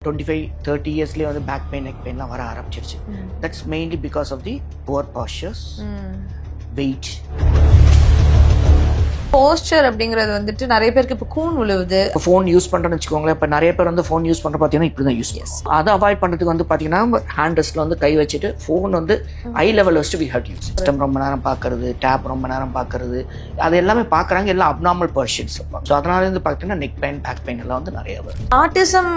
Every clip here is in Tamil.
25-30 இயர்ஸ்லேயே வந்து பேக் பெயின் நெக் பெயின்லாம் வர ஆரம்பிச்சிருச்சு. That's mainly because of the poor postures, wait. Posture அப்படிங்கிறது வந்துட்டு நிறைய பேருக்கு இப்போ கூன் விழுவுது. ஃபோன் யூஸ் பண்ணுறேன்னு வச்சுக்கோங்களேன். இப்போ நிறைய பேர் வந்து ஃபோன் யூஸ் பண்ணுற பார்த்தீங்கன்னா இப்படி தான் யூஸ் பண்ணுவோம். அதை அவாய்ட் பண்ணுறதுக்கு வந்து பார்த்தீங்கன்னா ஹேண்ட் ரெஸ்ட்டில் வந்து கை வச்சுட்டு ஃபோன் வந்து ஐ லெவல் வச்சுட்டு வி ஹட் யூஸ். சிஸ்டம் ரொம்ப நேரம் பார்க்கறது, டேப் ரொம்ப நேரம் பார்க்கறது, அது எல்லாமே பார்க்குறாங்க. எல்லாம் அப்நார்மல் பர்ஷன்ஸ் இருப்பாங்க. ஸோ அதனால இருந்து பார்த்தீங்கன்னா நெக் பெயின், பேக் பெயின் எல்லாம் வந்து நிறைய வரும். ஆட்டிசம்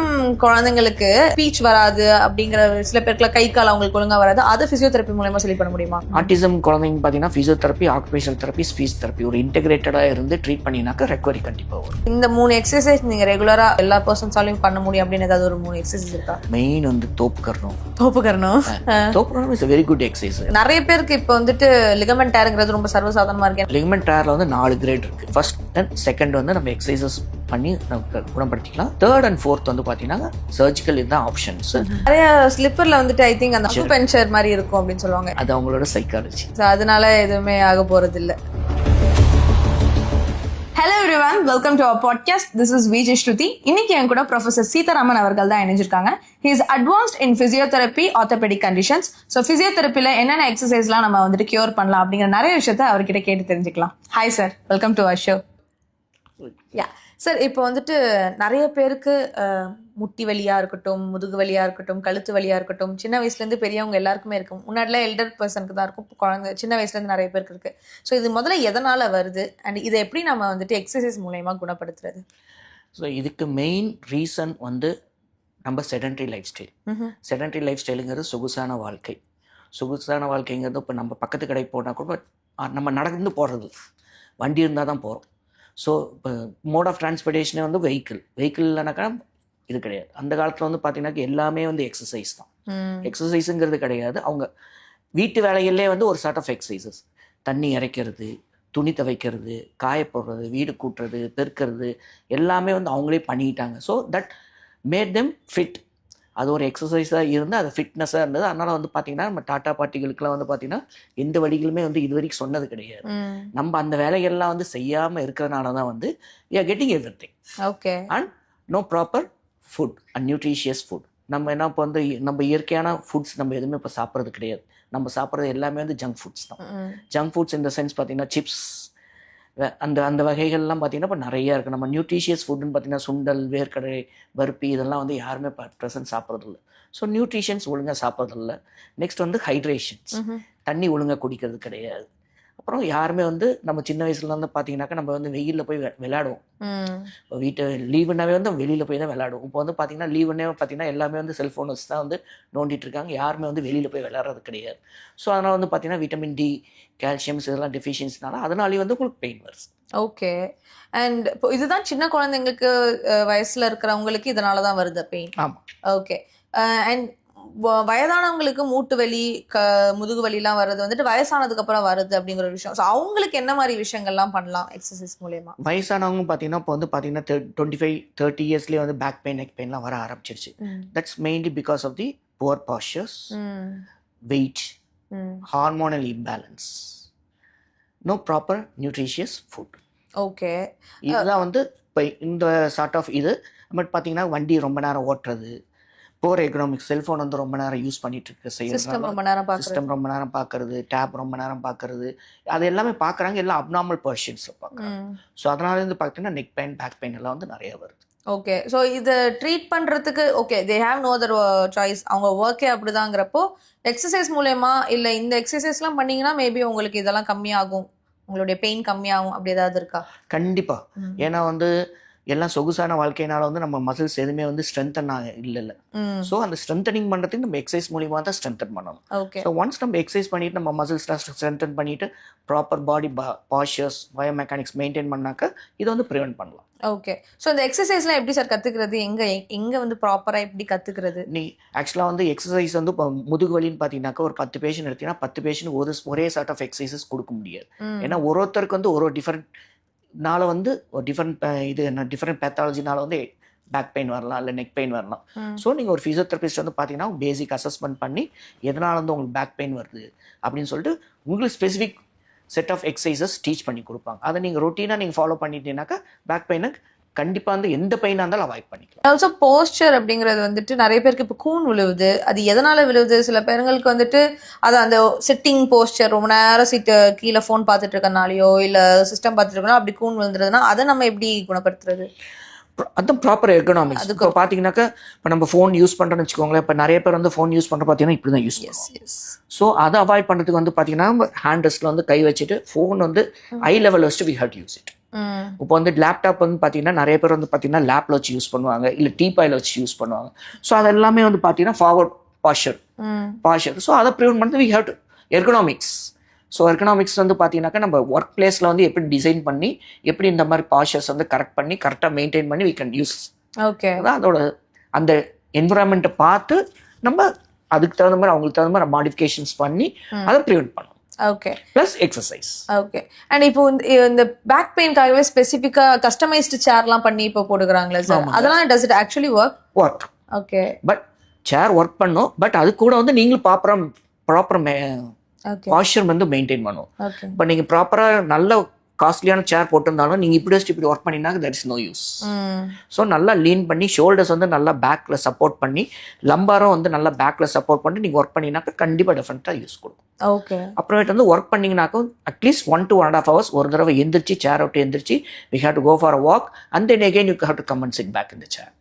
குழந்தைங்களுக்கு ஸ்பீச் வராது அப்படிங்கிற சில பேருக்குலாம் கை கால் அவங்களுக்கு ஒழுங்காக வராது. அதை ஃபிசியோதெரப்பி மூலமா சரி பண்ண முடியுமா? ஆட்டிசம் குழந்தைங்க பார்த்தீங்கன்னா physiotherapy, occupational therapy, speech therapy ஒரு இன்டெகிரேட்டடாக இருந்து ட்ரீட் பண்ணினாக்கா ரெக்கவரி கண்டிப்பாக வரும். இந்த 3 எக்ஸசைஸ் நீங்க ரெகுலரா எல்லா பர்சன்ஸாலையும் பண்ண முடியும் அப்படின்னு ஏதாவது ஒரு 3 எக்ஸசைஸ் இருக்கா? மெயின் வந்து தோப்புக்கரணம் is a very good exercise. நிறைய பேருக்கு இப்போ வந்துட்டு லிகமெண்ட் டேருங்கிறது ரொம்ப சர்வசாதாரணமா இருக்கு. லிகமெண்ட் டேர்ல வந்து 4 கிரேட் இருக்கு. ஃபர்ஸ்ட் அண்ட் செகண்ட் வந்து நம்ம எக்ஸசைசஸ் பண்ணி நமக்கு குணப்படுத்திக்கலாம். தேர்ட் அண்ட் ஃபோர்த் வந்து பாத்தீங்கன்னா சர்ஜிக்கல் இதுதான் ஆப்ஷன்ஸ். நிறைய ஸ்லிப்பர்ல வந்துட்டு ஐ திங்க் அந்த அக்குபஞ்சர் மாதிரி இருக்கும் அப்படின்னு சொல்லுவாங்க. அது அவங்களோட சைக்காலஜி. அதனால எதுவுமே ஆக போறது இல்ல. Hello everyone, welcome to our podcast. This is Vijay Shruti. இன்னைக்கு என் கூட ப்ரொஃபசர் சீதாராமன் அவர்கள் தான் இணைஞ்சிருக்காங்க. He is advanced in physiotherapy, orthopaedic conditions. So பிசியோதெரப்பில என்னென்ன எக்ஸசைஸ்லாம் நம்ம வந்துட்டு கியூர் பண்ணலாம் அப்படிங்கிற நிறைய விஷயத்த அவர்கிட்ட கேட்டு தெரிஞ்சுக்கலாம். Hi sir, welcome to our show. Yeah sir, இப்போ வந்துட்டு நிறைய பேருக்கு முட்டி வலியாக இருக்கட்டும், முதுகு வலியாக இருக்கட்டும், கழுத்து வலியாக இருக்கட்டும், சின்ன வயசுலேருந்து பெரியவங்க எல்லாருக்குமே இருக்கும். முன்னாடிலாம் எல்டர் பர்சனுக்கு தான் இருக்கும், குழந்தை சின்ன வயசுலேருந்து நிறைய பேருக்கு இருக்குது. ஸோ இது முதல்ல எதனால் வருது அண்ட் இதை எப்படி நம்ம வந்துட்டு எக்ஸசைஸ் மூலயமா குணப்படுத்துறது? ஸோ இதுக்கு மெயின் ரீசன் வந்து நம்ம sedentary lifestyle. Sedentary life ஸ்டைலுங்கிறது சொகுசான வாழ்க்கை. சொகுசான வாழ்க்கைங்கிறது இப்போ நம்ம பக்கத்து கடைக்கு போனால் கூட நம்ம நடந்து போகிறது, வண்டி இருந்தால் தான் போகிறோம். ஸோ இப்போ மோட் ஆஃப் டிரான்ஸ்போர்ட்டேஷனே வந்து வெஹிக்கிள் இல்லைனாக்கா இது கிடையாது. அந்த காலத்தில் வந்து பார்த்தீங்கன்னா எல்லாமே வந்து எக்ஸசைஸ் தான். எக்ஸசைஸுங்கிறது கிடையாது. அவங்க வீட்டு வேலைகள்லேயே வந்து ஒரு சார்ட் ஆஃப் எக்ஸசைசஸ், தண்ணி இறைக்கிறது, துணி துவைக்கிறது, காய போடுறது, வீடு கூட்டுறது, பெருக்கிறது எல்லாமே வந்து அவங்களே பண்ணிக்கிட்டாங்க. So that made them fit. அது ஒரு எக்ஸசைஸாக இருந்து அது ஃபிட்னஸாக இருந்தது. அதனால் வந்து பார்த்திங்கன்னா நம்ம டாட்டா பாட்டிகளுக்கெலாம் வந்து பார்த்திங்கன்னா எந்த வழிகளுமே வந்து இது வரைக்கும் சொன்னது கிடையாது. நம்ம அந்த வேலைகள்லாம் வந்து செய்யாமல் இருக்கிறனால தான் வந்து we are getting everything. Okay. And no proper food and nutritious food. நம்ம என்ன இப்போ வந்து நம்ம இயற்கையான ஃபுட்ஸ் நம்ம எதுவுமே இப்போ சாப்பிட்றது கிடையாது. நம்ம சாப்பிட்றது எல்லாமே வந்து ஜங்க் ஃபுட்ஸ் தான். ஜங்க் ஃபுட்ஸ் இந்த சென்ஸ் பார்த்திங்கன்னா சிப்ஸ், அந்த வகைகள்லாம் பார்த்திங்கன்னா இப்போ நிறையா இருக்குது. நம்ம நியூட்ரிஷியஸ் ஃபுட்டுன்னு பார்த்திங்கன்னா சுண்டல், வேர்க்கடலை, பருப்பி இதெல்லாம் வந்து யாருமே ப்ரெசன்ட் சாப்பிட்றதில்ல. ஸோ நியூட்ரிஷன்ஸ் ஒழுங்காக சாப்பிட்றதில்ல. நெக்ஸ்ட் வந்து ஹைட்ரேஷன்ஸ், தண்ணி ஒழுங்காக குடிக்கிறது கிடையாது. அப்புறம் யாருமே வந்து நம்ம சின்ன வயசுல வந்து பார்த்தீங்கன்னாக்கா நம்ம வந்து வெயிலில் போய் விளையாடுவோம். இப்போ வீட்டு லீவுனாவே வந்து வெளியில் போய் தான் விளையாடுவோம். இப்போ வந்து பார்த்தீங்கன்னா லீவுன்னே பார்த்தீங்கன்னா எல்லாமே வந்து செல்ஃபோன் வச்சு தான் வந்து நோண்டிட்டு இருக்காங்க. யாருமே வந்து வெளியில் போய் விளையாடுறது கிடையாது. ஸோ அதனால் வந்து பார்த்தீங்கன்னா விட்டமின் டி, கால்சியம்ஸ் இதெல்லாம் டெஃபிஷியன்ஸ்னால அதனாலேயே வந்து உங்களுக்கு பெயின் வருது. ஓகே. அண்ட் இப்போ இதுதான் சின்ன குழந்தைங்களுக்கு வயசில் இருக்கிறவங்களுக்கு இதனால தான் வருது பெயின். ஆமாம். ஓகே. அண்ட் வயதானவங்களுக்கு மூட்டு வலி, முதுகு வலிலாம் வர்றது வந்துட்டு வயசானதுக்கு அப்புறம் வருது அப்படிங்கிற விஷயம். ஸோ அவங்களுக்கு என்ன மாதிரி விஷயங்கள்லாம் பண்ணலாம் எக்ஸசைஸ் மூலமா? வயசானவங்க பார்த்தீங்கன்னா இப்போ வந்து பார்த்தீங்கன்னா 25-30 இயர்ஸ்லேயே வந்து பேக் பெயின் நெக் பெயின்லாம் வர ஆரம்பிச்சிருச்சு. That's mainly because of the poor postures, wait, hormonal imbalance, no proper nutritious food. Okay. இதுதான் வந்து இப்போ இந்த சார்ட் ஆஃப் இது. பட் பார்த்தீங்கன்னா வண்டி ரொம்ப நேரம் ஓட்டுறது, போர் எக்கனாமிக்ஸ், செல்ஃபோன் வந்து ரொம்ப நேரம் யூஸ் பண்ணிட்டு இருக்க சிஸ்டம் ரொம்ப நேரம் பார்க்கறது, டேப் ரொம்ப நேரம் பார்க்கறது, அது எல்லாமே பார்க்குறாங்க. எல்லாம் அப்நார்மல் பர்ஷன்ஸ் இருப்பாங்க. ஸோ அதனால இருந்து பார்த்தீங்கன்னா நெக் பெயின், பேக் பெயின் எல்லாம் வந்து நிறைய வருது. ஓகே. ஸோ இதை ட்ரீட் பண்ணுறதுக்கு okay they have no other choice, அவங்க ஒர்க்கே அப்படிதாங்கிறப்போ எக்ஸசைஸ் மூலயமா இல்லை இந்த எக்ஸசைஸ்லாம் பண்ணிங்கன்னா மேபி உங்களுக்கு இதெல்லாம் கம்மியாகும், உங்களுடைய பெயின் கம்மியாகும், அப்படி ஏதாவது இருக்கா? கண்டிப்பாக. ஏன்னா வந்து எல்லாம் சொகுசான வாழ்க்கையினால வந்து நம்ம மசில்ஸ் எதுவுமே வந்து ஸ்ட்ரென்தன் இல்லை. ஸோ அந்த ஸ்ட்ரென்தனிங் பண்ணுறதுக்கு நம்ம எக்ஸசைஸ் மூலியமாக தான் ஸ்ட்ரென்தன் பண்ணணும். ஓகே. ஸோ ஒன்ஸ் நம்ம எக்ஸசைஸ் பண்ணிட்டு நம்ம மசில்ஸ்லாம் ஸ்ட்ரென்தன் பண்ணிட்டு proper body postures, biomechanics maintain பண்ணாக்க இதை வந்து ப்ரிவென்ட் பண்ணலாம். ஓகே. ஸோ இந்த எக்ஸசைஸ்லாம் எப்படி சார் கற்றுக்கிறது? எங்கே வந்து ப்ராப்பராக எப்படி கற்றுக்கிறது? நீ ஆக்சுவலாக வந்து எக்ஸசைஸ் வந்து இப்போ முதுகு வலின்னு பார்த்தீங்கன்னாக்கா ஒரு 10 பேஷண்ட் எடுத்தீங்கன்னா 10 பேஷண்ட் ஒரே சார்ட் ஆஃப் எக்ஸசைசஸ் கொடுக்க முடியாது. ஏன்னா ஒருத்தருக்கு வந்து ஒரு டிஃப்ரெண்ட் நாளை வந்து ஒரு டிஃப்ரெண்ட் பேத்தாலஜினால வந்து பேக் பெயின் வரலாம், இல்லை நெக் பெயின் வரலாம். ஸோ நீங்கள் ஒரு ஃபிசியோதெரபிஸ்ட் வந்து பார்த்தீங்கன்னா பேசிக் அசஸ்மெண்ட் பண்ணி எதனால் வந்து உங்களுக்கு பேக் பெயின் வருது அப்படின்னு சொல்லிட்டு உங்களுக்கு specific set of exercises teach பண்ணி கொடுப்பாங்க. அதை நீங்கள் ரொட்டீனாக நீங்கள் ஃபாலோ பண்ணிட்டீங்கன்னாக்கா பேக் பெயினை கண்டிப்பாக வந்து எந்த பெயினாக இருந்தாலும் அவாய்ட் பண்ணிக்கலாம். ஆல்சோ போஸ்டர் அப்படிங்கிறது வந்துட்டு நிறைய பேருக்கு இப்போ கூன் விழுவுது. அது எதனால விழுவுது? சில பேருங்களுக்கு வந்துட்டு அது அந்த செட்டிங் போஸ்டர் ரொம்ப நேரம் சீட்டு கீழே ஃபோன் பார்த்துட்டு இருக்கனாலையோ இல்லை சிஸ்டம் பார்த்துட்டு இருக்கனால அப்படி கூன் விழுந்துருதுன்னா அதை நம்ம எப்படி குணப்படுத்துறது? அதுவும் ப்ராப்பர் எர்கனாமிக்ஸ். இப்போ பார்த்தீங்கன்னாக்கா இப்போ நம்ம ஃபோன் யூஸ் பண்ணுறோன்னு வச்சுக்கோங்களேன். இப்போ நிறைய பேர் வந்து ஃபோன் யூஸ் பண்ணுற பார்த்தீங்கன்னா இப்படி தான் யூஸ் பண்ணுவோம். ஸோ அதை அவாய்ட் பண்ணுறதுக்கு வந்து பார்த்தீங்கன்னா ஹேண்ட் ரெஸ்ட்டில் வந்து கை வச்சுட்டு ஃபோன் வந்து ஐ லெவல் வச்சுட்டு we have to use it. இப்போ வந்து லேப்டாப் வந்து பார்த்தீங்கன்னா நிறைய பேர் வந்து பார்த்தீங்கன்னா லேப்பில் வச்சு யூஸ் பண்ணுவாங்க, இல்லை டீபாயில் வச்சு யூஸ் பண்ணுவாங்க. ஸோ அது எல்லாமே வந்து பார்த்தீங்கன்னா ஃபார்வர்ட் பாஷர். ஸோ அதை ப்ரிவென்ட் பண்ணுறது we have to ergonomics. So ergonomics வந்து பார்த்தீங்கன்னாக்கா நம்ம ஒர்க் பிளேஸில் வந்து எப்படி டிசைன் பண்ணி எப்படி இந்த மாதிரி பாஷர்ஸ் வந்து கரெக்ட் பண்ணி கரெக்டாக மெயின்டைன் பண்ணி வி கேன் யூஸ். ஓகே, அதோட அந்த என்விரான்மெண்ட்டை பார்த்து நம்ம அதுக்கு தகுந்த மாதிரி அவங்களுக்கு தகுந்த மாதிரி மாடிஃபிகேஷன்ஸ் பண்ணி அதை ப்ரிவென்ட் பண்ணணும். Okay, plus exercise. Okay. And இப்போ இந்த பேக் பெயின்காகவே ஸ்பெசிஃபிக்கா கஸ்டமைஸ்டு சேர்லாம் பண்ணி இப்போ போடுறாங்களே சார், அதெல்லாம் does it actually work? Okay, but chair work பண்ணும். பட் அது கூட வந்து நீங்களும் ப்ராப்பர் பாஸ்டர் வந்து மெயின்டைன் பண்ணும். இப்போ நீங்கள் ப்ராப்பராக நல்ல காஸ்ட்லியான சேர் போட்டிருந்தாலும் நீங்கள் இப்படி வச்சுட்டு இப்படி ஒர்க் பண்ணினாக்க that is no use. So நல்லா லீன் பண்ணி ஷோல்டர்ஸ் வந்து நல்லா பேக்கில் சப்போர்ட் பண்ணி லம்பாரும் வந்து நல்லா பேக்கில் சப்போர்ட் பண்ணி நீங்கள் ஒர்க் பண்ணினாக்க கண்டிப்பாக டிஃப்ரெண்ட்டாக யூஸ் கொடுக்கும். ஓகே, அப்புறமேட்டு வந்து ஒர்க் பண்ணிங்கனாக்கும் அட்லீஸ்ட் 1 to 1.5 hours ஒரு தடவை எந்திரிச்சு சேர் விட்டு எந்திரிச்சு we have to go for a walk and then again you have to come and sit back in the chair.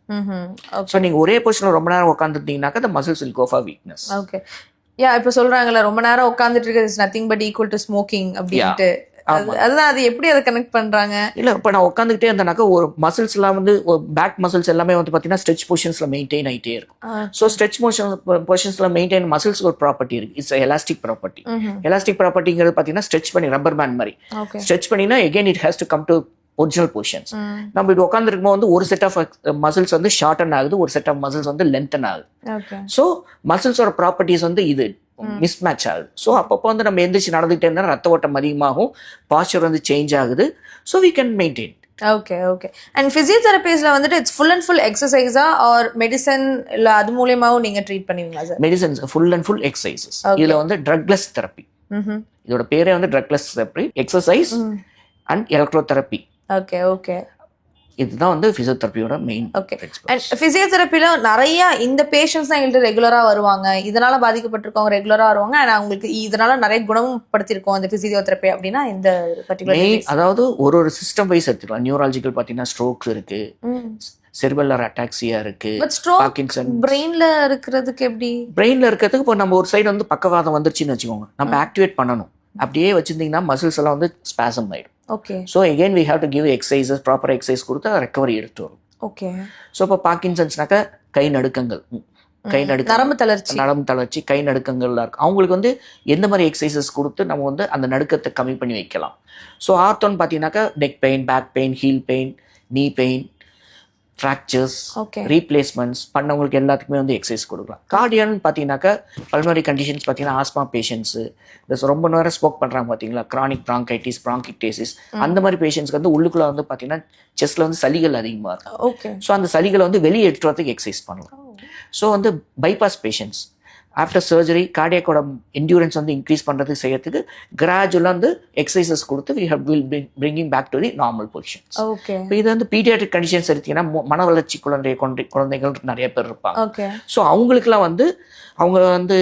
So நீங்கள் ஒரே பொசிஷனில் ரொம்ப நேரம் உட்காந்துருந்தீங்கன்னாக்கா the muscles will go for weakness. Okay, yeah இப்போ சொல்றாங்கல்ல ரொம்ப நேரம் உட்காந்துட்டு இருக்கிறது is nothing but equal to smoking அப்படின்ட்டு. அதுதான் அது எப்படி அதை கனெக்ட் பண்றாங்க? இல்ல இப்போ நான் உட்காந்துக்கிட்டே இருந்தேனாக்கா ஒரு மசில்ஸ் எல்லாம் வந்து பேக் மசில்ஸ் எல்லாமே வந்து பார்த்தீங்கன்னா ஸ்ட்ரெச் பொசிஷன்ஸ்ல மெயின்டைன் ஆகிட்டே இருக்கும். ஸோ ஸ்ட்ரெச் பொசிஷன்ஸ்ல மெயின்டைன் மசில்ஸ் ஒரு ப்ராப்பர்ட்டி இருக்கு. It's elastic property. எலாஸ்டிக் ப்ராப்பர்ட்டிங்கிறது பார்த்தீங்கன்னா ஸ்ட்ரெச் பண்ணி ரப்பர் பேண்ட் மாதிரி ஸ்ட்ரெச் பண்ணினா again it has to come to original positions. நம்ம இது உட்காந்துருக்கும் போது வந்து ஒரு செட் ஆஃப் மசில்ஸ் வந்து ஷார்டன் ஆகுது, ஒரு செட் ஆஃப் மசில்ஸ் வந்து லென்த்தன் ஆகுது. ஸோ மசில்ஸோட ப்ராப்பர்ட்டிஸ் வந்து இது மிஸ் மேட்ச் ஆகுது. ஸோ அப்பப்போ வந்து நம்ம எந்திரிச்சு நடந்துகிட்டே இருந்தால் ரத்த ஓட்டம் அதிகமாகும், பாஸ்டர் வந்து சேஞ்ச் ஆகுது. So we can maintain. Okay, okay. And ஃபிசியோதெரபிஸ்ல வந்துட்டு இட்ஸ் ஃபுல் அண்ட் ஃபுல் எக்ஸசைஸா ஆர் மெடிசன் இல்லை அது மூலியமாவும் நீங்க ட்ரீட் பண்ணுவீங்களா sir? Medicines full and full exercises. இதுல வந்து ட்ரக்லெஸ் தெரப்பி. இதோட பேரே வந்து drugless therapy, exercise and electrotherapy. Okay, okay. இதுதான் வந்து பிசியோதெரபியோட மெயின். ஓகே, அண்ட் பிசியோதெரபில நிறைய இந்த பேஷண்ட்ஸ் தான் எங்கள்கிட்ட ரெகுலரா வருவாங்க, இதனால பாதிக்கப்பட்டிருக்கவங்க ரெகுலரா வருவாங்க, அண்ட் அவங்களுக்கு இதனால நிறைய குணப்படுத்திருக்கோம் அந்த பிசியோதெரபி அப்படின்னா இந்த பர்டிகுலர் அதாவது ஒரு சிஸ்டம் வைஸ் எடுத்துக்கலாம். நியூராலஜிக்கல் பார்த்தீங்கன்னா ஸ்ட்ரோக்ஸ் இருக்கு, செரிபெல்லர் அட்டாக்சியா இருக்கு, பார்க்கின்சன். பிரெயின்ல இருக்கிறதுக்கு எப்படி? பிரெயின்ல இருக்கிறதுக்கு இப்போ நம்ம ஒரு சைடு வந்து பக்கவாதம் வந்துருச்சுன்னு வச்சுக்கோங்க, நம்ம ஆக்டிவேட் பண்ணணும். அப்படியே வச்சிருந்தீங்கன்னா மசில்ஸ் எல்லாம் வந்து ஸ்பாசம் ஆயிடும். Okay, so again we have to give exercises, proper exercise கொடுத்து ரெக்கவரி எடுத்து வரும். ஓகே. ஸோ இப்போ பார்க்கின்சன்ஸ்னாக்கா கை நடுக்கங்கள், நரம்பு தளர்ச்சி, கை நடுக்கங்கள்லாம் இருக்கு. அவங்களுக்கு வந்து எந்த மாதிரி எக்ஸசைசஸ் கொடுத்து நம்ம வந்து அந்த நடுக்கத்தை கம்மி பண்ணி வைக்கலாம். ஸோ ஆர்த்தோன்னு பார்த்தீங்கன்னாக்கா neck pain, back pain, heel pain, knee pain, fractures, replacements பண்ணவங்களுக்கு எல்லாத்துக்குமே வந்து எக்ஸசைஸ் கொடுக்கலாம். கார்டியான்னு பார்த்தீங்கன்னாக்கா பல்மனரி கண்டிஷன்ஸ் பார்த்தீங்கன்னா ஆஸ்மா பேஷண்ட்ஸு, இந்த ரொம்ப நேரம் ஸ்மோக் பண்ணுறாங்க பார்த்தீங்களா, கிரானிக் ப்ராங்கைட்டிஸ், ப்ராங்கிக்டேசிஸ், அந்த மாதிரி பேஷண்ட்ஸ்க்கு வந்து உள்ளுக்குள்ள வந்து பார்த்தீங்கன்னா செஸ்ட்ல வந்து சளிகள் அதிகமாக இருக்கும். ஓகே. ஸோ அந்த சளிகளை வந்து வெளியே எடுத்து வரதுக்கு எக்ஸசைஸ் பண்ணலாம். ஸோ வந்து பைபாஸ் பேஷண்ட்ஸ் ஆஃப்டர் சர்ஜரி கார்டியாக்கோட என்டியூரன்ஸ் வந்து இன்க்ரீஸ் பண்ணுறதுக்கு செய்யறதுக்கு கிராஜுவலாக வந்து எக்ஸசைசஸ் கொடுத்து will bringing back to the normal positions. Okay. இப்போ இது வந்து பீடியாட்ரிக் கண்டிஷன்ஸ் எடுத்தீங்கன்னா மன வளர்ச்சி குழந்தைகள் நிறைய பேர் இருப்பாங்க. ஓகே. ஸோ அவங்களுக்குலாம் வந்து அவங்க வந்து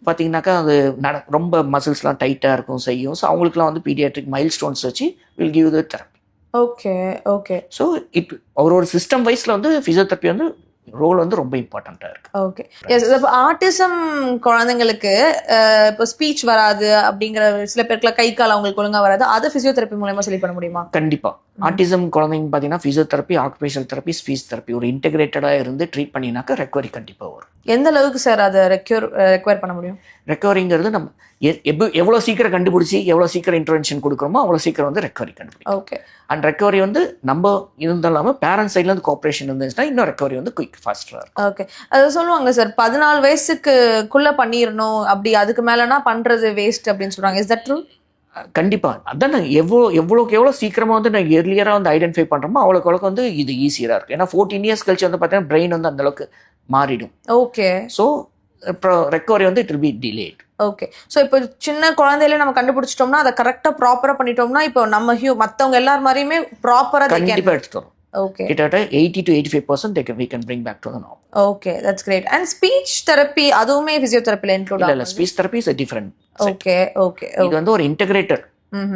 பார்த்தீங்கன்னாக்கா அது ரொம்ப மசில்ஸ்லாம் டைட்டாக இருக்கும் செய்யும். ஸோ அவங்களுக்குலாம் வந்து பீடியாட்ரிக் மைல் ஸ்டோன்ஸ் வச்சு will give the therapy. Okay, okay. So ஒரு சிஸ்டம் வைஸில் வந்து ஃபிசியோதெரப்பி வந்து ரோல் வந்து ரொம்ப இம்பார்ட்டண்ட்டாக இருக்கு. ஓகே. இப்போ ஆட்டிசம் குழந்தைங்களுக்கு இப்போ ஸ்பீச் வராது அப்படிங்கிற சில பேருக்குலாம் கை கால் அவங்களுக்கு ஒழுங்காக வராது, அதை ஃபிசியோதெரப்பி மூலமா சரி பண்ண முடியுமா? கண்டிப்பாக. ஆட்டிசம் குழந்தைங்க பார்த்தீங்கன்னா physiotherapy, occupational therapy, speech therapy ஒரு இன்டெகிரேட்டடாக இருந்து ட்ரீட் பண்ணினாக்கா ரெக்கவரி கண்டிப்பாக வரும். எந்த அளவுக்கு சார் அதை ரெக்வயர் பண்ண முடியும்? ரெக்கவரிங்கிறது நம்ம எவ்வளோ சீக்கிரம் கண்டுபிடிச்சி எவ்வளோ சீக்கிரம் இன்டர்வென்ஷன் கொடுக்குறோமோ அவ்வளோ சீக்கிரம் வந்து ரெக்கவரி கண்டுபிடிக்கும். ஓகே. அண்ட் ரெக்கவரி வந்து நம்ம இருந்தாலும் பேரண்ட்ஸ் சைட்லேருந்து கோஆப்ரேஷன் இருந்துச்சுன்னா இன்னும் ரெக்கவரி வந்து குயிக் ஃபாஸ்டராக இருக்கும். ஓகே. அது சொல்லுவாங்க சார் 14 வயசுக்குள்ள பண்ணிடணும், அப்படி அதுக்கு மேலனா பண்றது வேஸ்ட் அப்படின்னு சொல்றாங்க. Is that true? கண்டிப்பாக. அதான் நான் எவ்வளோ சீக்கிரமாக வந்து நான் எர்லியராக வந்து ஐடென்டிஃபை பண்ணுறோமோ அவ்வளோக்கு வந்து இது ஈஸியாக இருக்கும். ஏன்னா 14 years கழிச்சு வந்து பார்த்தீங்கன்னா பிரெயின் வந்து அந்தளவுக்கு மாறிடும். ஓகே. ஸோ ரெக்கவரி வந்து it will be delayed. Okay. So இப்போ சின்ன குழந்தையில நம்ம கண்டுபிடிச்சிட்டோம்னா அதை கரெக்டாக ப்ராப்பராக பண்ணிட்டோம்னா இப்போ நம்ம மற்றவங்க எல்லார் மாதிரியுமே ப்ராப்பராக கண்டிப்பாக எடுத்துட்டோம். ஓகே கிட்டத்தட்ட 80 to 85% we can bring back to the norm. Okay that's great. And speech therapy அதுவுமே பிசியோதெரப்பில இன்க்ளூட் இல்ல ஆகும்? Speech therapy is a different set. Okay okay இது வந்து ஒரு இன்டகிரேட்டர்,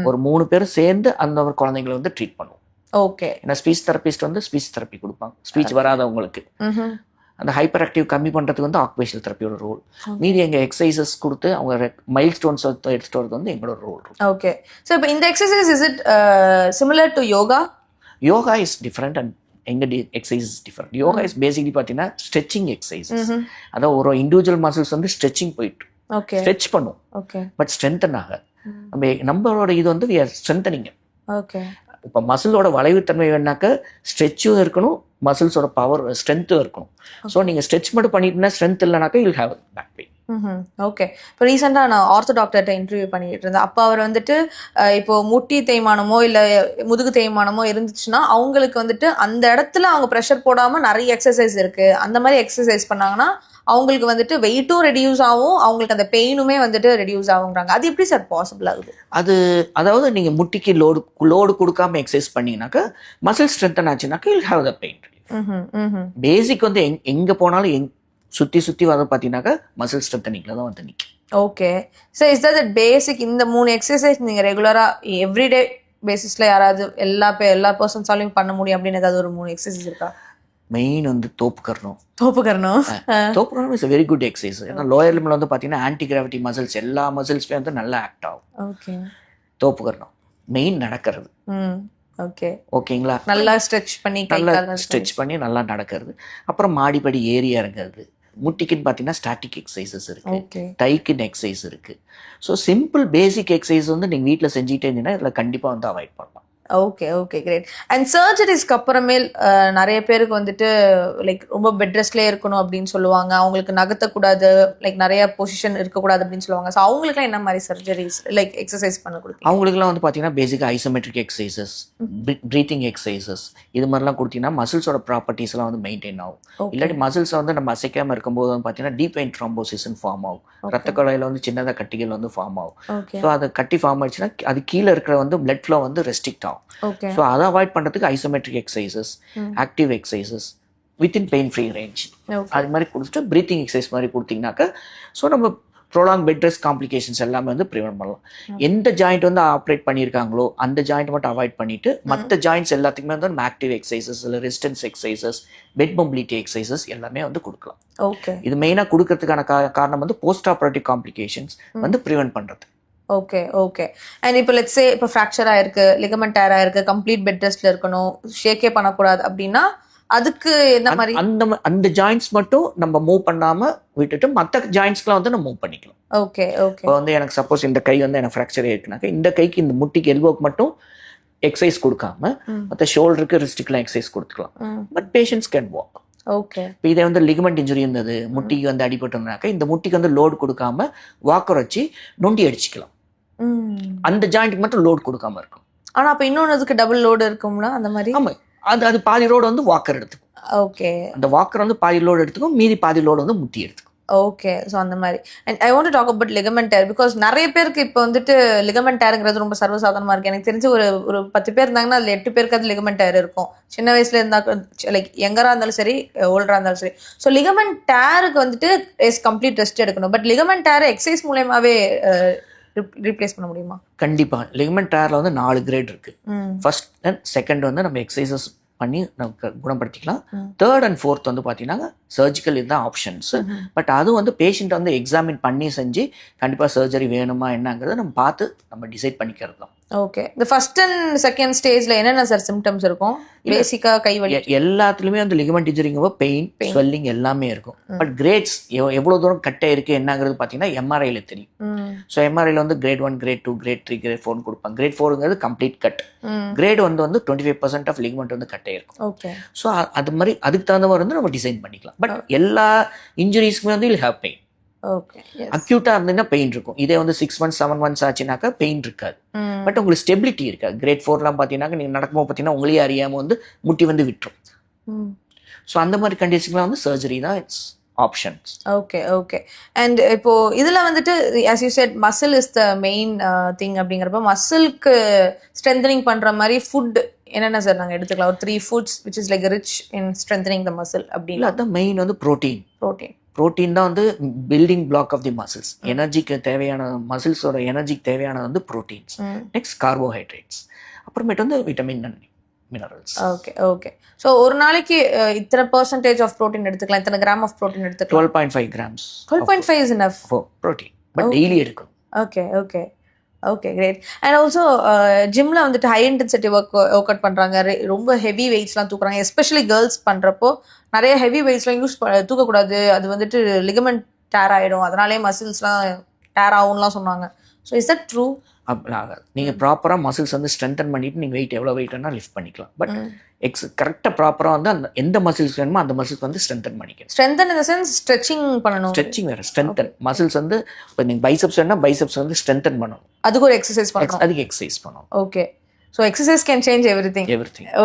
ஒரு 3 பேர் சேர்ந்து அந்த ஒரு குழந்தைங்களை வந்து ட்ரீட் பண்ணுவோம். ஓகே. ஏன்னா ஸ்பீச் தெரபிஸ்ட் வந்து ஸ்பீச் தெரப்பி கொடுப்பாங்க, ஸ்பீச் வராதவங்களுக்கு. அந்த ஹைப்பர் ஆக்டிவ் கம்மி பண்ணுறதுக்கு வந்து ஆக்குபேஷனல் தெரப்பியோட ரோல். மீதி எங்கள் எக்ஸசைசஸ் கொடுத்து அவங்க மைல் ஸ்டோன்ஸ் எடுத்துட்டு வரது வந்து எங்களோட ரோல். ஓகே. ஸோ இப்போ இந்த exercise is it similar to yoga? Yoga is different and எங்கள் exercise is different. Yoga is basically பார்த்தீங்கன்னா ஸ்ட்ரெச்சிங் எக்ஸசைசஸ். அதாவது ஒரு இண்டிவிஜுவல் மசில்ஸ் வந்து ஸ்ட்ரெச்சிங் போயிட்டு ஸ்ட்ரெச் பண்ணும், பட் ஸ்ட்ரென்தன் ஆகாது. நம்மளோட இது வந்து வி ஆர் ஸ்ட்ரென்தனிங். ஓகே. இப்போ மசிலோட வளைவுத்தன்மை வேணாக்க ஸ்ட்ரெச்சும் இருக்கணும், மசில்ஸோட பவர் ஸ்ட்ரென்த்தும் இருக்கணும். ஸோ நீங்கள் ஸ்ட்ரெச் மட்டும் பண்ணிட்டுனா ஸ்ட்ரென்த் இல்லைனாக்கா you'll have back pain. Okay. இப்போ ரீசெண்டாக நான் ஆர்த்தோ டாக்டர்கிட்ட இன்டர்வியூ பண்ணிட்டு இருந்தேன். அப்போ அவர் வந்துட்டு இப்போ முட்டி தேய்மானமோ இல்லை முதுகு தேய்மானமோ இருந்துச்சுன்னா அவங்களுக்கு வந்துட்டு அந்த இடத்துல அவங்க ப்ரெஷர் போடாமல் நிறைய எக்ஸசைஸ் இருக்கு, அந்த மாதிரி எக்ஸசைஸ் பண்ணாங்கன்னா அவங்களுக்கு வந்துட்டு வெயிட்டும் ரெடியூஸ் ஆகும், அவங்களுக்கு அந்த பெயினுமே வந்துட்டு ரெடியூஸ் ஆகுங்கிறாங்க. அது எப்படி சார் பாசிபிள் ஆகுது? அதாவது நீங்கள் முட்டிக்கு லோடு கொடுக்காம எக்ஸசைஸ் பண்ணீங்கன்னாக்கா மசில் ஸ்ட்ரென்தன் ஆச்சுனாக்கா you'll have the pain. Basic வந்து எங்கே போனாலும் சுற்றி வர பார்த்தீங்கன்னாக்கா மசில் ஸ்ட்ரென்தனிங்ல தான் வந்து நிற்கும். ஓகே. ஸோ இஸ் தட் பேசிக் இந்த 3 எக்ஸசைஸ் நீங்கள் ரெகுலராக எவ்ரிடே பேசிஸில் யாராவது எல்லா பர்சன்ஸாலையும் பண்ண முடியும் அப்படின்னு ஏதாவது ஒரு 3 எக்ஸசைஸ் இருக்கா? மெயின் வந்து தோப்புக்கரணம் இஸ் வெரி குட் எக்ஸசைஸ். ஏன்னா லோயர் லிம்ல வந்து பார்த்தீங்கன்னா ஆன்டி கிராவிட்டி மசில்ஸ் எல்லா மசில்ஸுமே வந்து நல்லா ஆக்ட் ஆகும். ஓகே. தோப்புக்கரணம் மெயின் நடக்கிறது. ஓகே. ஓகேங்களா? நல்லா ஸ்ட்ரெச் பண்ணி நல்லா நடக்கிறது. அப்புறம் மாடிப்படி ஏறி இறங்குறது. முட்டிக்குன்னு பார்த்தீங்கன்னா ஸ்டாட்டிக் எக்ஸசைசஸ் இருக்கு, டைக்குன்னு எக்ஸசைஸ் இருக்கு. ஸோ சிம்பிள் பேசிக் எக்ஸசைஸ் வந்து நீங்கள் வீட்டில் செஞ்சுட்டே இருந்தீங்கன்னா இதில் கண்டிப்பாக வந்து அவாய்ட் பண்ணலாம். Okay okay great. அண்ட் சர்ஜரிஸ்க்கு அப்புறமே நிறைய பேருக்கு வந்துட்டு லைக் ரொம்ப பெட் ரெஸ்ட்லேயே இருக்கணும் அப்படின்னு சொல்லுவாங்க, அவங்களுக்கு நகர்த்தக்கூடாது, லைக் நிறைய பொசிஷன் இருக்கக்கூடாது அப்படின்னு சொல்லுவாங்க. ஸோ அவங்களுக்குலாம் என்ன மாதிரி சர்ஜரிஸ் லைக் எக்ஸசைஸ் பண்ண கொடுப்பீங்க? அவங்களுக்குலாம் வந்து பார்த்தீங்கன்னா பேசிக்காக ஐசோமெட்ரிக் எக்ஸசைசஸ், ப்ரீத்திங் எக்ஸசைசஸ் இது மாதிரிலாம் கொடுத்தீங்கன்னா மசில்ஸோட ப்ராப்பர்ட்டிஸ்லாம் வந்து மெயின்டைன் ஆகும். இல்லாட்டி மசில்ஸை வந்து நம்ம அசைக்காமல் இருக்கும்போது வந்து பார்த்தீங்கன்னா டீப் வெயின் த்ரோம்போசிஸ்ன்னு ஃபார்ம் ஆகும். ரத்த குழாயில் வந்து சின்னதாக கட்டிகள் வந்து ஃபார்ம் ஆகும். ஸோ அதை கட்டி ஃபார்ம் ஆயிடுச்சுன்னா அது கீழே இருக்கிற வந்து பிளட் ஃப்ளோ வந்து ரெஸ்ட்ரிக்ட் ஆகும். ஸோ அதை அவாய்ட் பண்ணுறதுக்கு isometric exercises, active exercises within pain free range அது மாதிரி கொடுத்துட்டு ப்ரீத்திங் எக்ஸசைஸ் மாதிரி கொடுத்தீங்கன்னாக்கா ஸோ நம்ம ப்ரோலாங் பெட் ரெஸ்ட் காம்ப்ளிகேஷன்ஸ் எல்லாமே வந்து ப்ரிவென்ட் பண்ணலாம். எந்த ஜாயிண்ட் வந்து ஆப்ரேட் பண்ணியிருக்காங்களோ அந்த ஜாயிண்ட் மட்டும் அவாய்ட் பண்ணிட்டு மற்ற ஜாயிண்ட்ஸ் எல்லாத்துக்குமே வந்து நம்ம ஆக்டிவ் எக்ஸசைசஸ் இல்லை resistance exercises, bed mobility exercises எல்லாமே வந்து கொடுக்கலாம். ஓகே. இது மெயினாக கொடுக்கறதுக்கான காரணம் வந்து போஸ்ட் ஆப்ரேட்டிவ் காம்ப்ளிகேஷன்ஸ் வந்து ப்ரிவென்ட் பண்ணுறது. Okay okay. அண்ட் இப்போ லெட்ஸ் சே இப்போ ஃப்ராக்சர் ஆயிருக்கு, லிகமெண்ட் டேர் ஆயிருக்கு, கம்ப்ளீட் பெட் ரெஸ்ட்ல இருக்கணும், ஷேக்கே பண்ணக்கூடாது அப்படின்னா அதுக்கு என்ன மாதிரி? அந்த ஜாயிண்ட்ஸ் மட்டும் நம்ம மூவ் பண்ணாம விட்டுட்டு மற்ற ஜாயிண்ட்ஸ்லாம் வந்து நம்ம மூவ் பண்ணிக்கலாம். Okay okay. இப்போ வந்து எனக்கு சப்போஸ் இந்த கை வந்து எனக்கு ஃப்ராக்சர் ஆயிருக்குனாக்கா இந்த கைக்கு இந்த முட்டிக்கு எல்போக்கு மட்டும் எக்ஸசைஸ் கொடுக்காம மற்ற ஷோல்டருக்கு ரிஸ்ட்ரிக்ட்லாம் எக்ஸசைஸ் கொடுத்துக்கலாம். But patients can walk. Okay. இப்போ இதே வந்து லிகமெண்ட் இன்ஜுரி இருந்தது, முட்டிக்கு வந்து அடிபட்டோம்னாக்கா இந்த முட்டிக்கு வந்து லோடு கொடுக்காம வாக்கர் வச்சு நொண்டி அடிச்சுக்கலாம். அந்த ஜாயிண்ட்டுக்கு மட்டும் லோடு கொடுக்காம இருக்கும். ஆனா அப்ப இன்னொன்னுக்கு டபுள் லோடு இருக்கும்ல அந்த மாதிரி? ஆமா, அது பாதி லோடு வந்து வாக்கர் எடுத்துக்கும். ஓகே. அந்த வாக்கர் வந்து பாதி லோடு எடுத்துக்கும், மீதி பாதி லோடு வந்து முட்டி எடுத்துக்கும். ஓகே. ஸோ அந்த மாதிரி. And I want to talk about ligament tear because நிறைய பேருக்கு இப்போ வந்துட்டு லிகமெண்ட் டேருங்கிறது ரொம்ப சர்வசாதாரணமா இருக்கு. எனக்கு தெரிஞ்சு ஒரு 10 பேர் இருந்தாங்கன்னா அதில் 8 பேருக்கு அது லிகமெண்ட் டேர் இருக்கும். சின்ன வயசுல இருந்தா லைக் யங்கரா இருந்தாலும் சரி, ஓல்டரா இருந்தாலும் சரி. ஸோ லிகமெண்ட் டேருக்கு வந்துட்டு இஸ் கம்ப்ளீட் ரெஸ்ட் எடுக்கணும். பட் லிகமெண்ட் டேரை எக்ஸசைஸ் மூலமாவே ரீப்ளேஸ் பண்ண முடியுமா? கண்டிப்பா. லிகமெண்ட் டேர்ல வந்து 4 கிரேட் இருக்கு. ஃபர்ஸ்ட் அண்ட் செகண்ட் வந்து நம்ம எக்ஸசைசஸ் பண்ணி நமக்கு குணப்படுத்திக்கலாம். தேர்ட் அண்ட் ஃபோர்த் வந்து பார்த்தீங்கன்னா சர்ஜிக்கல் இதுதான் ஆப்ஷன்ஸ். பட் அது வந்து பேஷண்ட் வந்து எக்ஸாமின் பண்ணி செஞ்சு கண்டிப்பாக சர்ஜரி வேணுமா என்னங்கிறத நம்ம பார்த்து நம்ம டிசைட் பண்ணிக்கிறது தான். ஓகே. இந்த ஃபர்ஸ்ட் அண்ட் செகண்ட் ஸ்டேஜ்ல என்னென்ன சார் சிம்டம்ஸ் இருக்கும்? பேசிக்கா கை வலி எல்லாத்துலயுமே வந்து லிகமெண்ட் இன்ஜுரிங்கப்போ பெயின், ஸ்வெல்லிங் எல்லாமே இருக்கும். பட் கிரேட்ஸ் எவ்வளவு தூரம் கட்டை இருக்கு என்னங்கிறது பார்த்தீங்கன்னா எம்ஆர்ஐல தெரியும். ஸோ எம்ஆர்ஐல வந்து கிரேட் 1, கிரேட் 2, கிரேட் 3, கிரேட் 4 கொடுப்பாங்க. கிரேட் 4ங்கிறது கம்ப்ளீட் கட். கிரேட் வந்து 25% ஆஃப் லிகமெண்ட் வந்து கட்டை இருக்கும். ஓகே. ஸோ அது மாதிரி அதுக்கு தகுந்த மாதிரி வந்து நம்ம டிசைன் பண்ணிக்கலாம். பட் எல்லா இன்ஜுரிஸ்க்குமே வந்து இல் ஹேவ் பெயின். அக்யூட்டா இருந்தீங்கன்னா பெயின் இருக்கும். இதே வந்து 6 months 7 months ஆச்சுனாக்கா பெயின் இருக்காது. பட் உங்களுக்கு ஸ்டெபிலிட்டி இருக்காது. கிரேட் 4லாம் பார்த்தீங்கன்னா நீங்க நடக்கும்போது பார்த்தீங்கன்னா உங்களே அறியாம வந்து முட்டி வந்து விட்டுரும். ஸோ அந்த மாதிரி கண்டிஷன்லாம் வந்து சர்ஜரி தான் it's options. Okay okay. And இப்போ இதுல வந்துட்டு as you said muscle is the main thing அப்படிங்கிறப்ப மசிலுக்கு ஸ்ட்ரென்தனிங் பண்ற மாதிரி ஃபுட் என்னென்ன சார் நாங்க எடுத்துக்கலாம்? ஒரு 3 foods which is like rich in strengthening the muscle இல்லை அப்படின்னு. அதுதான் மெயின் வந்து ப்ரோட்டீன். புரோட்டீன் ப்ரோட்டீன் தான் வந்து building block of the muscles. எனர்ஜிக்கு தேவையான மசில்ஸோட எனர்ஜிக்கு தேவையானது வந்து ப்ரோட்டீன்ஸ். நெக்ஸ்ட் கார்போஹைட்ரேட்ஸ், அப்புறமேட்டு வந்து vitamin and minerals. Okay okay. So ஒரு நாளைக்கு இத்தனை பெர்சன்டேஜ் ஆஃப் ப்ரோட்டீன் எடுத்துக்கலாம், இத்தனை கிராம் ஆஃப் ப்ரோட்டீன் எடுத்துக்கலாம். 12.5 grams 12.5 is enough protein, but daily எடுக்கணும். Okay okay okay great. And also ஜிம்ல வந்துட்டு ஹை இன்டென்சிட்டி ஒர்க் அவுட் பண்றாங்க, ரொம்ப ஹெவி வெயிட்ஸ்லாம் தூக்குறாங்க. எஸ்பெஷலி கேர்ள்ஸ் பண்றப்போ நிறைய ஹெவி வெயிட்ஸ்லாம் தூக்கக்கூடாது, அது வந்துட்டு லிகமெண்ட் டேர் ஆயிடும், அதனாலே மசில்ஸ்லாம் டேர் ஆகும்லாம் சொன்னாங்க. So is that true? அப்படிலாம் ஆகாது. நீங்கள் ப்ராப்பராக மசில்ஸ் வந்து ஸ்ட்ரென்தன் பண்ணிட்டு நீங்கள் வெயிட் எவ்வளோ வெயிட் வேணால் லிஃப்ட் பண்ணிக்கலாம். பட் கரெக்டாக ப்ராப்பராக வந்து அந்த எந்த மசில்ஸ் வேணுமோ அந்த மசில்ஸ் வந்து ஸ்ட்ரென்தன் பண்ணிக்கணும். Strengthen in the sense stretching பண்ணணும். ஸ்ட்ரெச்சிங் வேறு, ஸ்ட்ரென்தன் மசில்ஸ் வந்து இப்போ நீங்கள் பைசப்ஸ் வேணா பைசப்ஸ் வந்து ஸ்ட்ரென்தன் பண்ணணும், அதுக்கு ஒரு எக்ஸசைஸ் பண்ணணும், அதுக்கு எக்ஸசைஸ் பண்ணணும். Okay. So exercise can change everything.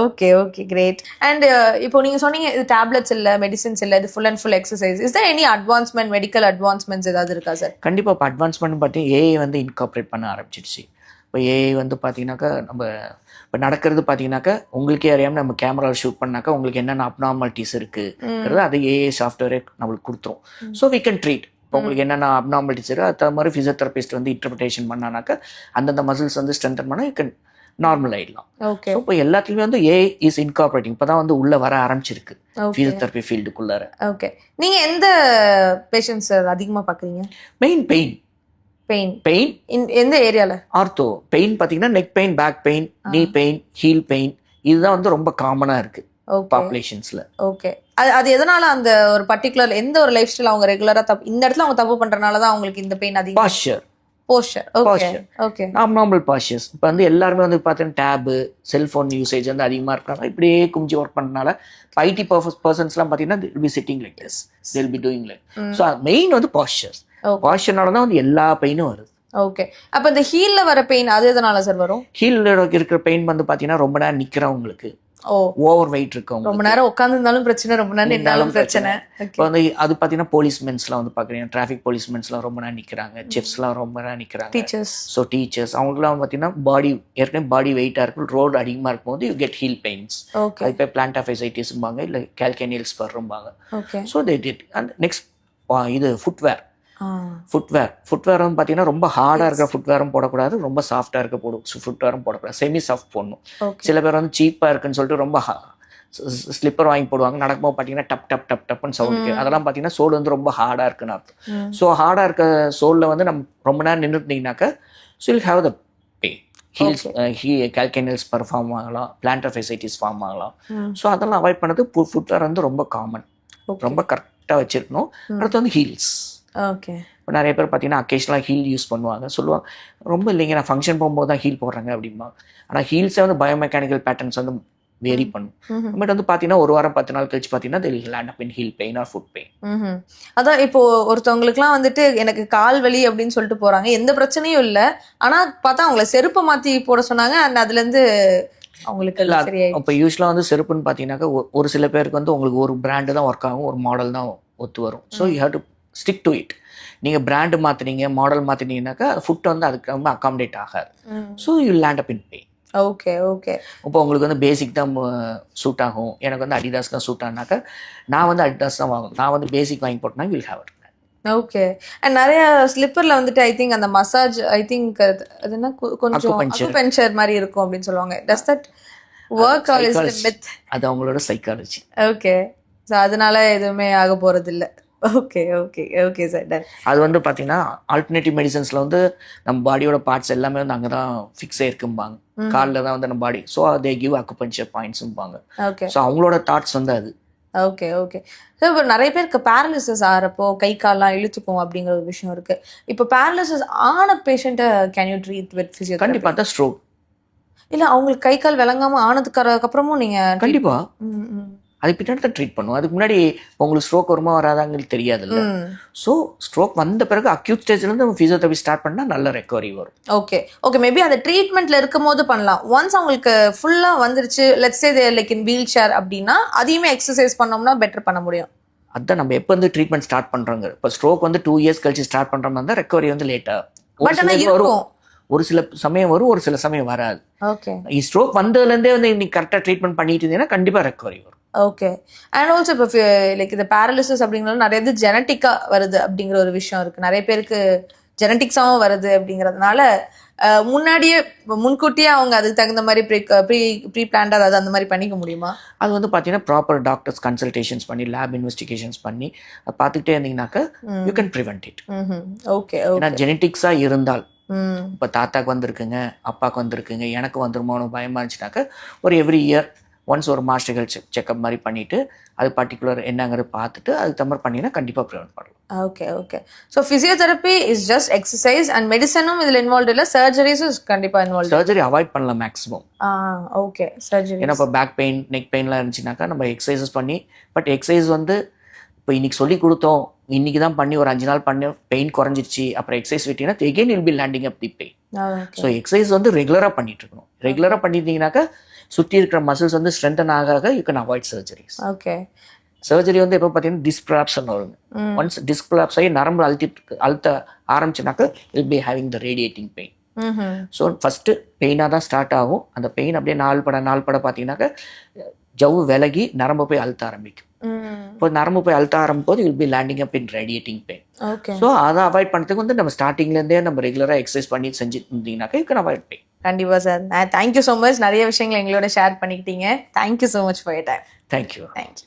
Okay okay great. And இப்போ நீங்கள் சொன்னீங்க இது டேப்லெட்ஸ் இல்லை, மெடிசின்ஸ் இல்லை, இது full and full exercise. Is there any advancement, medical advancements ஏதாவது இருக்கா சார்? கண்டிப்பாக இப்போ அட்வான்ஸ்மெண்ட் பார்த்தீங்கன்னா ஏஐ வந்து இன்கார்பரேட் பண்ண ஆரம்பிச்சிடுச்சு. இப்போ ஏஐ வந்து பார்த்தீங்கன்னாக்கா நம்ம இப்போ நடக்கிறது பார்த்தீங்கன்னாக்கா உங்களுக்கே அறியாமல் நம்ம கேமராவில் ஷூட் பண்ணாக்கா உங்களுக்கு என்னென்ன அப்நார்மாலிட்டிஸ் இருக்குங்கிறது அது ஏஐ சாஃப்ட்வேரே நம்மளுக்கு கொடுத்துரும். So we can treat. இப்போ உங்களுக்கு என்னென்ன அப்நார்மாலிட்டிஸ் இருக்குது அது தகுந்த மாதிரி ஃபிசியோதெரபிஸ்ட் வந்து இன்டர்பிரேஷன் பண்ணானாக்கா அந்தந்த மசில்ஸ் வந்து ஸ்ட்ரென்தன் பண்ணால் யூ கேன் நார்மல் ஆயிடலாம். ஓகே. ஸோ இப்போ எல்லாத்துலேயுமே வந்து ஏஐ இஸ் இன்கார்பரேட்டிங், இப்போ தான் வந்து உள்ளே வர ஆரம்பிச்சிருக்கு ஃபிசியோதெரபி ஃபீல்டுக்குள்ளார. ஓகே. நீங்கள் எந்த பேஷண்ட்ஸ் அதிகமாக பார்க்குறீங்க? மெயின் பெயின் எந்த ஏரியால? ஆர்த்தோ பெயின் பார்த்தீங்கன்னா neck pain, back pain, knee pain, heel pain, இதுதான் வந்து ரொம்ப காமனாக இருக்கு பாப்புலேஷன்ஸ்ல. ஓகே. அது எதனால அந்த ஒரு பர்டிகுலர் எந்த ஒரு லைஃப் ஸ்டைல் அவங்க ரெகுலரா இந்த இடத்துல அவங்க தப்பு பண்றதுனால தான் அவங்களுக்கு இந்த பெயின் அதிகம்? போஸ்டர். ஓகே. Normal pastors. இப்போ வந்து எல்லாருமே வந்து பார்த்தீங்கன்னா டேபு, செல்ஃபோன் யூசேஜ் வந்து அதிகமாக இருக்கிறாங்க. இப்படியே குமிஞ்சு ஒர்க் பண்ணனால ஐடி பர்சன்ஸ்லாம் பார்த்தீங்கன்னா they'll be sitting like this, they'll be doing like. So main வந்து பாஸ்டர்ஸ். பாஸ்டர்னால தான் வந்து எல்லா பெயினும் வருது. ஓகே. அப்போ இந்த ஹீல்ல வர பெயின் அது எதனால சார் வரும்? ஹீல்ல இருக்கிற பெயின் வந்து பார்த்தீங்கன்னா ரொம்ப நேரம் நிற்கிறவங்களுக்கு, ஓவர் வெயிட் இருக்கவங்க, ரொம்ப நேரம் உட்காந்துருந்தாலும் பிரச்சனை, ரொம்ப நேரம் நின்னாலும் பிரச்சனை. இப்போ வந்து அது பார்த்தீங்கன்னா போலீஸ்மென்ஸ்லாம் வந்து பார்க்குறீங்க, டிராஃபிக் போலீஸ்மென்ஸ்லாம் ரொம்ப நேரம் நிற்கிறாங்க, செஃப்ஸ்லாம் ரொம்ப நேரம் நிற்கிறாங்க, டீச்சர்ஸ் அவங்களுக்குலாம் பார்த்தீங்கன்னா பாடி ஏற்கனவே பாடி வெயிட்டாக இருக்கும், ரோடு அதிகமாக இருக்கும்போது யூ கெட் ஹீல் பெயின்ஸ். அது இப்போ பிளான்ட் ஃபைசைட்டிஸ்பாங்க, இல்லை கால்கேனியல் ஸ்பர்ம்பாங்க. So they did. And next இது ஃபுட்வேர் வந்து பார்த்தீங்கன்னா ரொம்ப ஹார்டாக இருக்கிற ஃபுட்வேரும் போடக்கூடாது, ரொம்ப சாஃப்டாக இருக்க ஃபுட்வேரும் போடக்கூடாது, செமி சாஃப்ட் போடணும். சில பேர் வந்து சீப்பாக இருக்குன்னு சொல்லிட்டு ரொம்ப ஸ்லிப்பர் வாங்கி போடுவாங்க, நடக்கும்போது பார்த்தீங்கன்னா டப் டப் டப் டப்னு சவுண்ட். அதெல்லாம் பார்த்தீங்கன்னா சோல் வந்து ரொம்ப ஹார்டாக இருக்குன்னு அர்த்தம். ஸோ ஹார்டாக இருக்க சோலில் வந்து நம்ம ரொம்ப நேரம் நின்றுட்டீங்கன்னாக்கா so will have the pain. Calcaneal spur form ஆகலாம், பிளான்ட் ஃபைசைட்டிஸ் ஃபார்ம் ஆகலாம். ஸோ அதெல்லாம் அவாய்ட் பண்ணது ஃபுட்வேர் வந்து ரொம்ப காமன், ரொம்ப கரெக்டாக வச்சிருக்கணும். அடுத்து வந்து ஹீல்ஸ். ஓகே. இப்போ நிறைய பேர் பார்த்தீங்கன்னா அக்கேஷனலாக ஹீல் யூஸ் பண்ணுவாங்க, சொல்லுவாங்க ரொம்ப இல்லைங்க நான் ஃபங்க்ஷன் போகும்போது தான் ஹீல் போடுறாங்க அப்படிமா. ஆனால் ஹீல்ஸே வந்து பயோமெக்கானிக்கல் பேட்டர்ன்ஸ் வந்து வேரி பண்ணும். பட் வந்து பார்த்தீங்கன்னா ஒரு வாரம் 10 நாள் கழிச்சு பார்த்தீங்கன்னா they will land up in heel pain or foot pain. அதான் இப்போ ஒருத்தவங்களுக்குலாம் வந்துட்டு எனக்கு கால் வலி அப்படின்னு சொல்லிட்டு போறாங்க, எந்த பிரச்சனையும் இல்லை, ஆனால் பார்த்தா அவங்கள செருப்பை மாற்றி போட சொன்னாங்க, அண்ட் அதுலேருந்து அவங்களுக்கு சரியாயிடும். இப்போ யூஸ்வலாக வந்து செருப்புன்னு பார்த்தீங்கன்னாக்கா ஒரு சில பேருக்கு வந்து உங்களுக்கு ஒரு பிராண்டு தான் ஒர்க் ஆகும், ஒரு மாடல் தான் ஒத்து வரும். So you have to stick to it. நீங்கள் பிராண்டு மாற்றினீங்க, மாடல் மாற்றினீங்கன்னாக்கா ஃபுட் வந்து அதுக்கு ரொம்ப அகாமடேட் ஆகாது. So you land up in pain. Okay okay. இப்போ உங்களுக்கு வந்து பேசிக் தான் சூட் ஆகும், எனக்கு வந்து அடிடாஸ் தான் சூட் ஆனாக்கா நான் வந்து அடிடாஸ் தான் வாங்கணும், நான் வந்து பேசிக் வாங்கி போட்டேன்னா will have it. Okay. And நிறைய ஸ்லிப்பர்ல வந்துட்டு ஐ திங்க் அந்த மசாஜ் ஐ திங்க் அது என்ன கொஞ்சம் அக்குபஞ்சர் மாதிரி இருக்கும் அப்படின்னு சொல்லுவாங்க. Does that work or is it myth? அது அவங்களோட சைக்காலஜி. ஓகே. ஸோ அதனால எதுவுமே ஆக போறது இல்லை. Okay okay okay sir, done. அது வந்து பார்த்தீங்கன்னா ஆல்டர்னேட்டிவ் மெடிசன்ஸில் வந்து நம்ம பாடியோட பார்ட்ஸ் எல்லாமே வந்து அங்கே தான் ஃபிக்ஸ் ஆயிருக்கும்பாங்க, காலில் தான் வந்து நம்ம body. So they give acupuncture பாயிண்ட்ஸும்பாங்க. ஓகே. ஸோ அவங்களோட தாட்ஸ் வந்து அது. Okay okay. ஸோ இப்போ நிறைய பேருக்கு பேரலிசிஸ் ஆகிறப்போ கை கால்லாம் இழுத்துக்கும் அப்படிங்கிற ஒரு விஷயம் இருக்கு. இப்போ பேரலிசிஸ் ஆன பேஷண்ட்டை can you treat with physiotherapy? கண்டிப்பாக தான் ஸ்ட்ரோக் இல்லை அவங்களுக்கு கை கால் விளங்காமல் ஆனதுக்கு அப்புறமும் நீங்கள் கண்டிப்பாக அது பின்னாடி தான் ட்ரீட் பண்ணுவோம். அதுக்கு முன்னாடி உங்களுக்கு ஸ்ட்ரோக் வருமா வராதாங்களுக்கு தெரியாதுல்ல. ஸோ ஸ்ட்ரோக் வந்த பிறகு அக்யூட் ஸ்டேஜ்லேருந்து நம்ம ஃபிசியோதெரபி ஸ்டார்ட் பண்ணால் நல்ல ரெக்கவரி வரும். Okay okay. மேபி அந்த ட்ரீட்மெண்ட்டில் இருக்கும் போது பண்ணலாம். ஒன்ஸ் அவங்களுக்கு ஃபுல்லாக வந்துருச்சு, let's say they like in wheelchair அப்படின்னா அதையுமே எக்ஸசைஸ் பண்ணோம்னா பெட்டர் பண்ண முடியும். அதுதான் நம்ம எப்போ வந்து ட்ரீட்மெண்ட் ஸ்டார்ட் பண்ணுறோங்க. இப்போ ஸ்ட்ரோக் வந்து 2 years கழிச்சு ஸ்டார்ட் பண்ணுற மாதிரி தான் ரெக்கவரி வந்து லேட்டாக பட் ஆனால் இருக்கும் ஒரு சில சமயம் வரும், ஒரு சில சமயம் வராது. ஓகே ஸ்ட்ரோக் வந்ததுலேருந்தே வந்து நீ கரெக்டாக ட்ரீட்மெண்ட் பண்ணிட்டு இருந்தீங்கன்னா கண்டிப்பாக ரெக்கவரி வரும். ஓகே. அண்ட் ஆல்சோ இப்போ லைக் இந்த பேரலிசிஸ் அப்படிங்கிறது நிறைய இது ஜெனட்டிக்காக வருது அப்படிங்கிற ஒரு விஷயம் இருக்குது. நிறைய பேருக்கு ஜெனட்டிக்ஸாகவும் வருது அப்படிங்கிறதுனால முன்னாடியே முன்கூட்டியே அவங்க அதுக்கு தகுந்த மாதிரி ப்ரீ பிளான்டாக அதாவது அந்த மாதிரி பண்ணிக்க முடியுமா? அது வந்து பார்த்தீங்கன்னா ப்ராப்பர் டாக்டர்ஸ் கன்சல்டேஷன்ஸ் பண்ணி லேப் இன்வெஸ்டிகேஷன்ஸ் பண்ணி பார்த்துக்கிட்டே இருந்தீங்கன்னாக்கா you can prevent it. Okay. ஏன்னா ஜெனட்டிக்ஸாக இருந்தால் இப்போ தாத்தாக்கு வந்திருக்குங்க, அப்பாவுக்கு வந்திருக்குங்க, எனக்கு வந்துருமோன்னு பயமாக இருந்துச்சுனாக்கா ஒரு எவ்ரி இயர் ஒன்ஸ் ஒரு மாஸ்டர்கள் செக்அப் மாதிரி பண்ணிவிட்டு அது பர்டிகுலர் என்னங்கிறது பார்த்துட்டு அதுக்கு தம்பர் பண்ணினா கண்டிப்பாக ப்ரிவென்ட் பண்ணலாம். Okay okay. So physiotherapy is just exercise and மெடிசனும் இதில் இன்வால்வ் இல்லை, சர்ஜரிஸும் கண்டிப்பாக இன்வால்வ். சர்ஜரி அவாய்ட் பண்ணலாம் மேக்ஸிமம். Okay surgery. ஏன்னா இப்போ பேக் பெயின் நெக் பெயின்லாம் இருந்துச்சுனாக்கா நம்ம எக்ஸசைசஸ் பண்ணி, பட் எக்ஸசைஸ் வந்து இப்போ இன்னைக்கு சொல்லி கொடுத்தோம், இன்னைக்கு தான் பண்ணி ஒரு 5 நாள் பண்ணி பெயின் குறைஞ்சிருச்சு, அப்புறம் எக்ஸசைஸ் விட்டீங்கன்னா again will be landing up the pain. So exercise வந்து ரெகுலராக பண்ணிட்டு இருக்கணும். ரெகுலராக பண்ணியிருந்தீங்கன்னாக்கா சுற்றி இருக்கிற மசில்ஸ் வந்து ஸ்ட்ரென்தன் ஆக you can avoid surgeries. Okay. Surgery வந்து எப்போ பார்த்தீங்கன்னா டிஸ்ப்ராப்ஷன் வருங்க. ஒன்ஸ் டிஸ்ப்ராப்ஸ் ஆகி நரம்பு அழுத்த ஆரம்பிச்சுனாக்கா will be having the radiating pain. So first பெயினாக தான் ஸ்டார்ட் ஆகும். அந்த பெயின் அப்படியே நாள் பட பார்த்தீங்கன்னாக்கா ஜவ்வு விலகி நரம்பு போய் அழுத்த ஆரம்பிக்கும். இப்போ நரம்பு போய் அழுத்த ஆரம்பிக்கும் போது will be landing up in radiating pain. So அதை அவாய்ட் பண்ணுறதுக்கு வந்து நம்ம ஸ்டார்டிங்லேருந்தே நம்ம ரெகுலராக எக்ஸசைஸ் பண்ணி செஞ்சுட்டு இருந்தீங்கன்னாக்கா யூ கேன் அவாய்ட் பெயின். கண்டிப்பாக சார். Thank you so much. நிறைய விஷயங்கள் எங்களோட ஷேர் பண்ணிக்கிட்டீங்க. Thank you so much for your time. Thank you. Thank you.